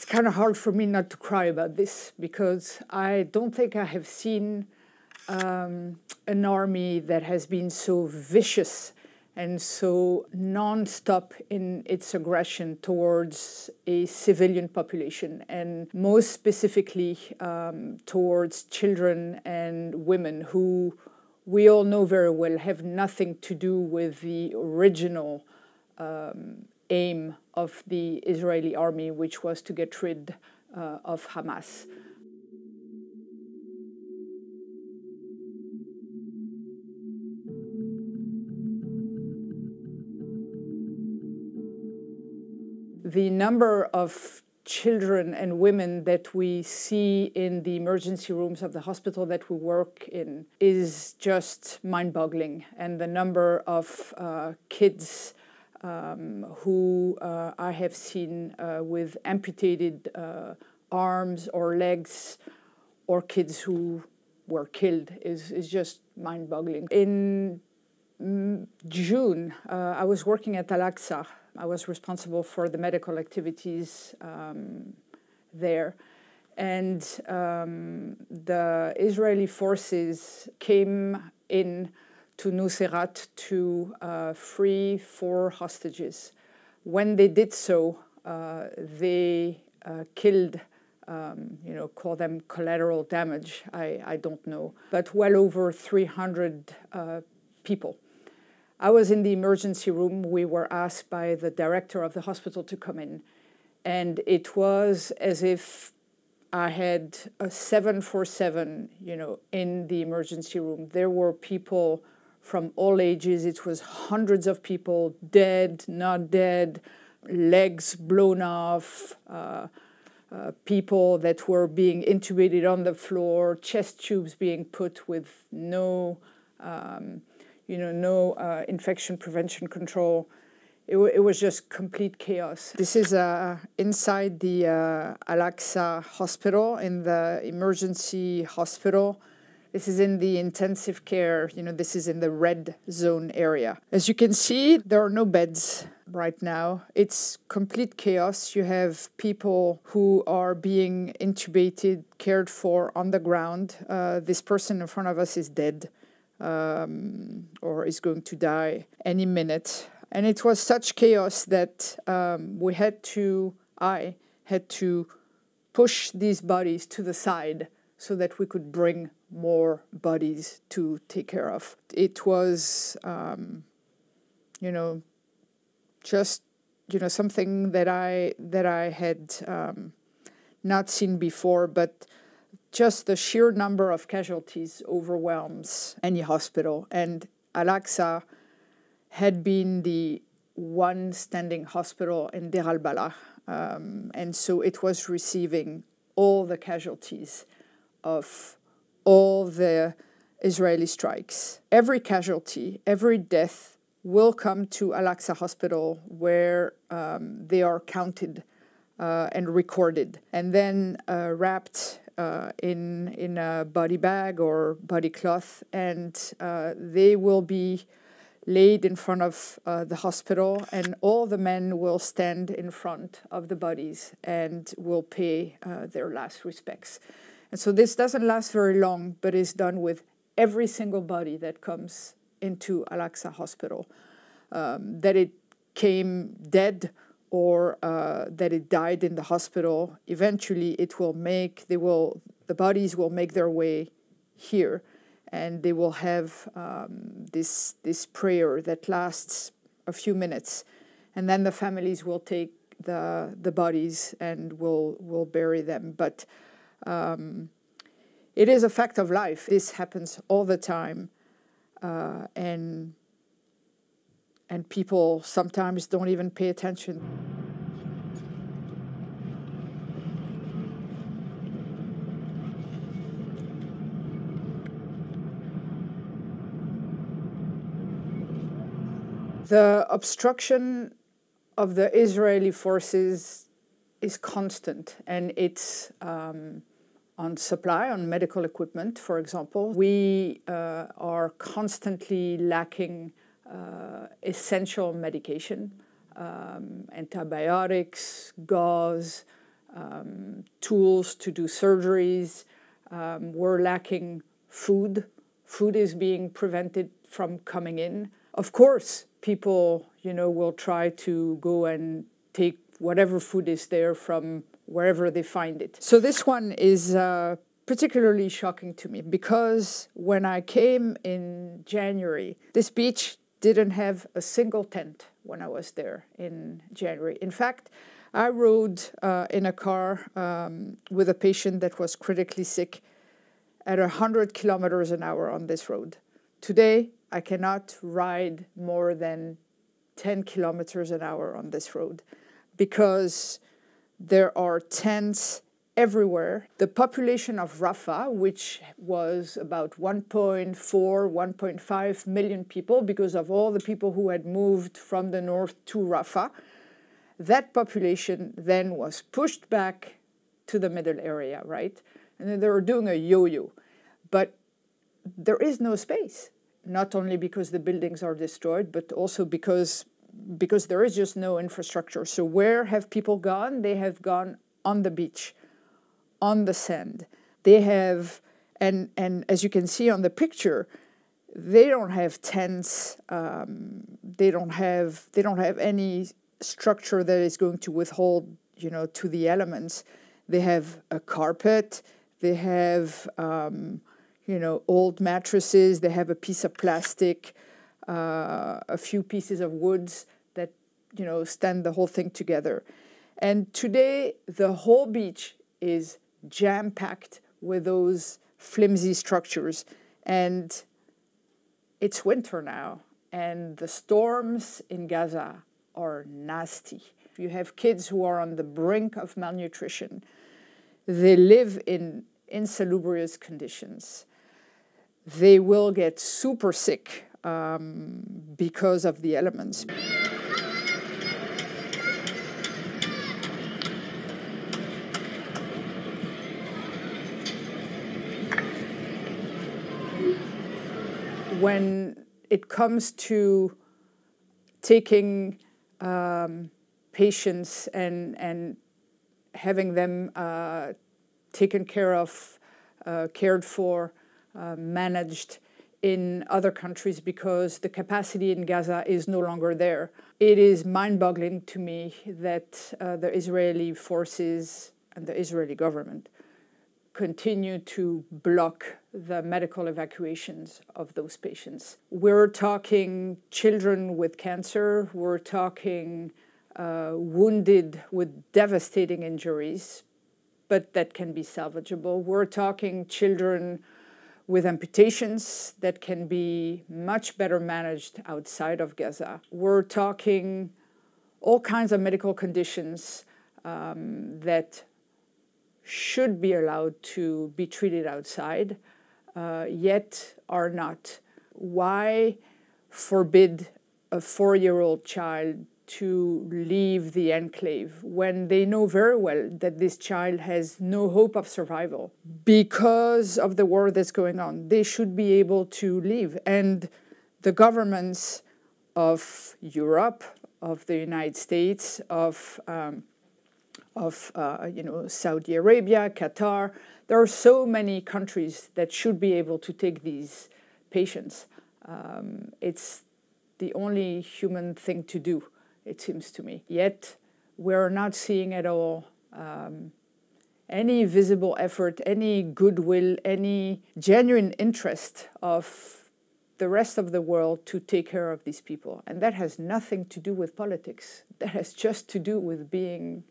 kind of hard for me not to cry about this, because I don't think I have seen an army that has been so vicious and so non-stop in its aggression towards a civilian population, and most specifically towards children and women who we all know very well have nothing to do with the original aim of the Israeli army, which was to get rid of Hamas. The number of children and women that we see in the emergency rooms of the hospital that we work in is just mind-boggling. And the number of kids who I have seen with amputated arms or legs, or kids who were killed, is just mind-boggling. In June, I was working at Al-Aqsa. I was responsible for the medical activities there. And the Israeli forces came in to Nuseirat to free 4 hostages. When they did so, they killed, call them collateral damage, I don't know, but well over 300 people. I was in the emergency room. We were asked by the director of the hospital to come in. And it was as if I had a 747, in the emergency room. There were people from all ages. It was hundreds of people, dead, not dead, legs blown off, people that were being intubated on the floor, chest tubes being put with no infection prevention control. It was just complete chaos. This is inside the Al-Aqsa hospital, in the emergency hospital. This is in the intensive care, this is in the red zone area. As you can see, there are no beds right now. It's complete chaos. You have people who are being intubated, cared for on the ground. This person in front of us is dead. Or is going to die any minute. And it was such chaos that I had to push these bodies to the side so that we could bring more bodies to take care of. It was, something that I had not seen before, but just the sheer number of casualties overwhelms any hospital. And Al-Aqsa had been the one standing hospital in Deir al-Balah. And so it was receiving all the casualties of all the Israeli strikes. Every casualty, every death will come to Al-Aqsa hospital, where they are counted and recorded, and then wrapped in a body bag or body cloth, and they will be laid in front of the hospital, and all the men will stand in front of the bodies and will pay their last respects. And so this doesn't last very long, but is done with every single body that comes into Al-Aqsa hospital, that it came dead or that it died in the hospital. Eventually, the bodies will make their way here, and they will have this prayer that lasts a few minutes, and then the families will take the bodies and will bury them. But it is a fact of life. This happens all the time, and people sometimes don't even pay attention. The obstruction of the Israeli forces is constant, and it's on supply, on medical equipment, for example. We are constantly lacking essential medication, antibiotics, gauze, tools to do surgeries. We're lacking food. Food is being prevented from coming in. Of course, people, will try to go and take whatever food is there from wherever they find it. So this one is particularly shocking to me because when I came in January, this beach didn't have a single tent when I was there in January. In fact, I rode in a car with a patient that was critically sick at 100 kilometers an hour on this road. Today, I cannot ride more than 10 kilometers an hour on this road because there are tents everywhere. The population of Rafah, which was about 1.4, 1.5 million people because of all the people who had moved from the north to Rafah, that population then was pushed back to the middle area, right? And then they were doing a yo-yo. But there is no space, not only because the buildings are destroyed, but also because there is just no infrastructure. So where have people gone? They have gone on the beach, on the sand. They have, and as you can see on the picture, they don't have tents. They don't have any structure that is going to withhold, to the elements. They have a carpet. They have, old mattresses. They have a piece of plastic, a few pieces of woods that, stand the whole thing together. And today, the whole beach is jam-packed with those flimsy structures. And it's winter now, and the storms in Gaza are nasty. You have kids who are on the brink of malnutrition. They live in insalubrious conditions. They will get super sick because of the elements. When it comes to taking patients and having them taken care of, cared for, managed in other countries because the capacity in Gaza is no longer there. It is mind-boggling to me that the Israeli forces and the Israeli government continue to block the medical evacuations of those patients. We're talking children with cancer, we're talking wounded with devastating injuries, but that can be salvageable. We're talking children with amputations that can be much better managed outside of Gaza. We're talking all kinds of medical conditions that should be allowed to be treated outside, yet are not. Why forbid a 4-year-old child to leave the enclave when they know very well that this child has no hope of survival because of the war that's going on? They should be able to leave. And the governments of Europe, of the United States, of Saudi Arabia, Qatar, there are so many countries that should be able to take these patients. It's the only human thing to do, it seems to me. Yet, we're not seeing at all any visible effort, any goodwill, any genuine interest of the rest of the world to take care of these people. And that has nothing to do with politics. That has just to do with being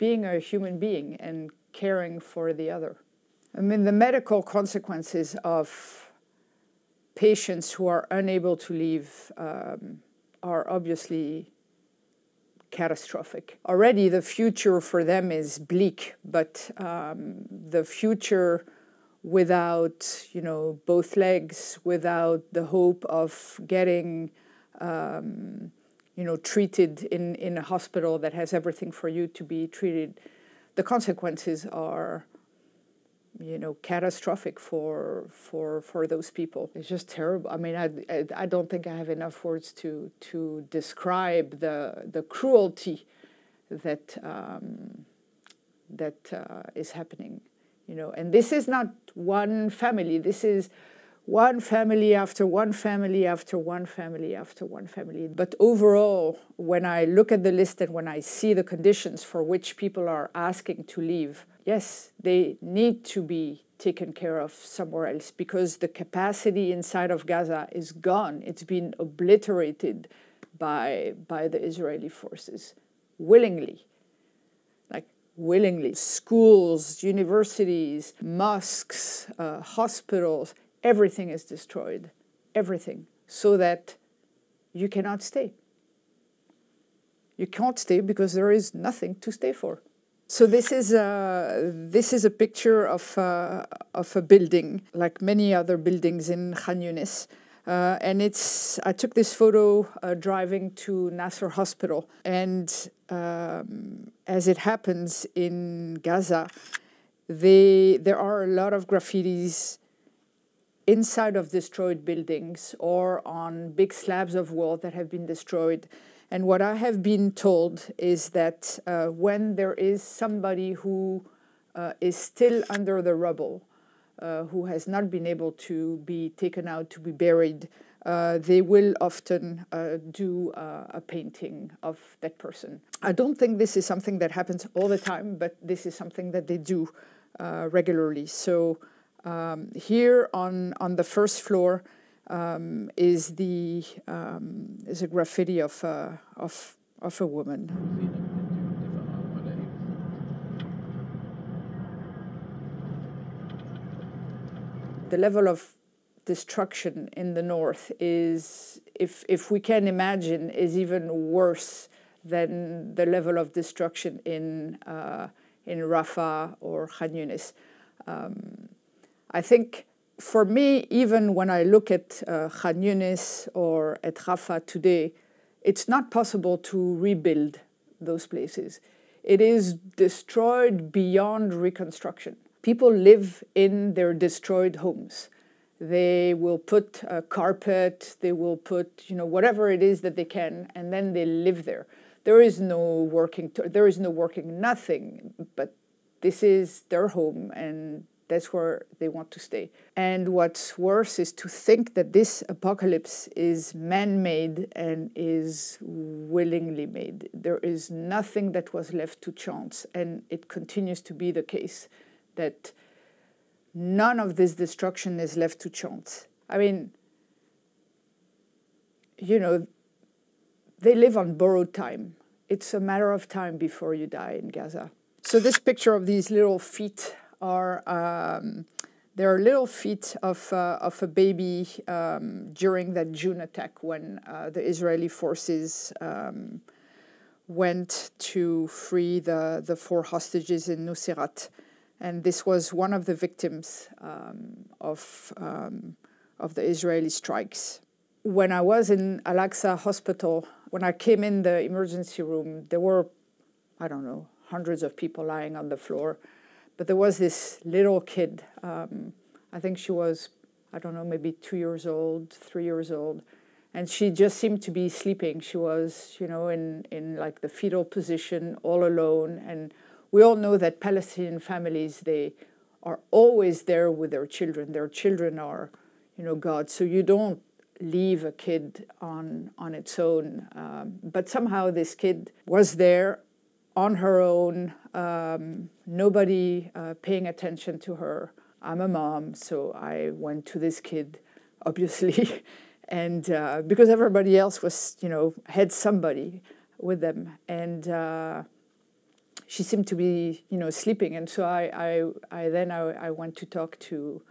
a human being and caring for the other. I mean, the medical consequences of patients who are unable to leave are obviously catastrophic. Already the future for them is bleak, but the future without, both legs, without the hope of getting, treated in a hospital that has everything for you to be treated, the consequences are, catastrophic for those people. It's just terrible. I mean, I don't think I have enough words to describe the cruelty that that is happening, you know. And this is not one family. This is one family after one family after one family after one family. But overall, when I look at the list and when I see the conditions for which people are asking to leave, yes, they need to be taken care of somewhere else, because the capacity inside of Gaza is gone. It's been obliterated by the Israeli forces, willingly. Like, willingly. Schools, universities, mosques, hospitals, everything is destroyed, everything, so that you cannot stay. You can't stay because there is nothing to stay for. So this is a picture of a building, like many other buildings in Khan Yunis, and I took this photo driving to Nasser Hospital, and as it happens in Gaza, there are a lot of graffitis inside of destroyed buildings or on big slabs of wall that have been destroyed. And what I have been told is that when there is somebody who is still under the rubble, who has not been able to be taken out to be buried, they will often do a painting of that person. I don't think this is something that happens all the time, but this is something that they do regularly. So here on the first floor is a graffiti of a woman. The level of destruction in the north is, if we can imagine, is even worse than the level of destruction in Rafah or Khan Yunis. I think, for me, even when I look at Khan Yunis or at Rafah today, it's not possible to rebuild those places. It is destroyed beyond reconstruction. People live in their destroyed homes. They will put a carpet, they will put, you know, whatever it is that they can, and then they live there. There is no working nothing, but this is their home, and that's where they want to stay. And what's worse is to think that this apocalypse is man-made and is willingly made. There is nothing that was left to chance, and it continues to be the case that none of this destruction is left to chance. I mean, you know, they live on borrowed time. It's a matter of time before you die in Gaza. So this picture of these little feet are little feet of a baby during that June attack when the Israeli forces went to free the 4 hostages in Nuseirat. And this was one of the victims of the Israeli strikes. When I was in Al-Aqsa Hospital, when I came in the emergency room, there were, I don't know, hundreds of people lying on the floor. But there was this little kid, I think she was, I don't know, maybe 2 years old, 3 years old. And she just seemed to be sleeping. She was, you know, in like the fetal position, all alone. And we all know that Palestinian families, they are always there with their children. Their children are, you know, God. So you don't leave a kid on its own. But somehow this kid was there on her own, nobody paying attention to her. I'm a mom, so I went to this kid, obviously, and because everybody else was, you know, had somebody with them, and she seemed to be, you know, sleeping, and so I went to talk to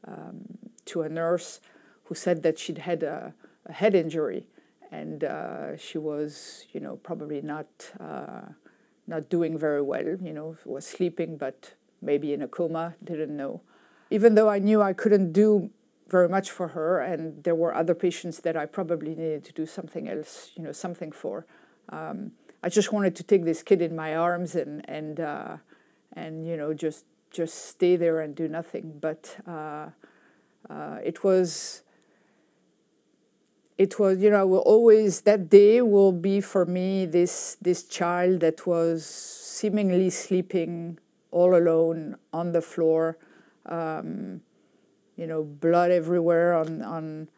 a nurse who said that she'd had a head injury, and she was, you know, probably not doing very well, you know, was sleeping, but maybe in a coma, didn't know. Even though I knew I couldn't do very much for her, and there were other patients that I probably needed to do something else, you know, something for. I just wanted to take this kid in my arms and you know, just stay there and do nothing. But it was, you know, will always, that day will be for me this child that was seemingly sleeping all alone on the floor, you know, blood everywhere on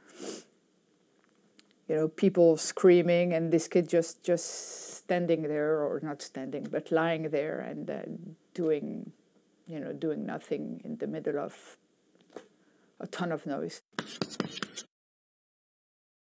you know, people screaming, and this kid just standing there, or not standing, but lying there and doing nothing in the middle of a ton of noise.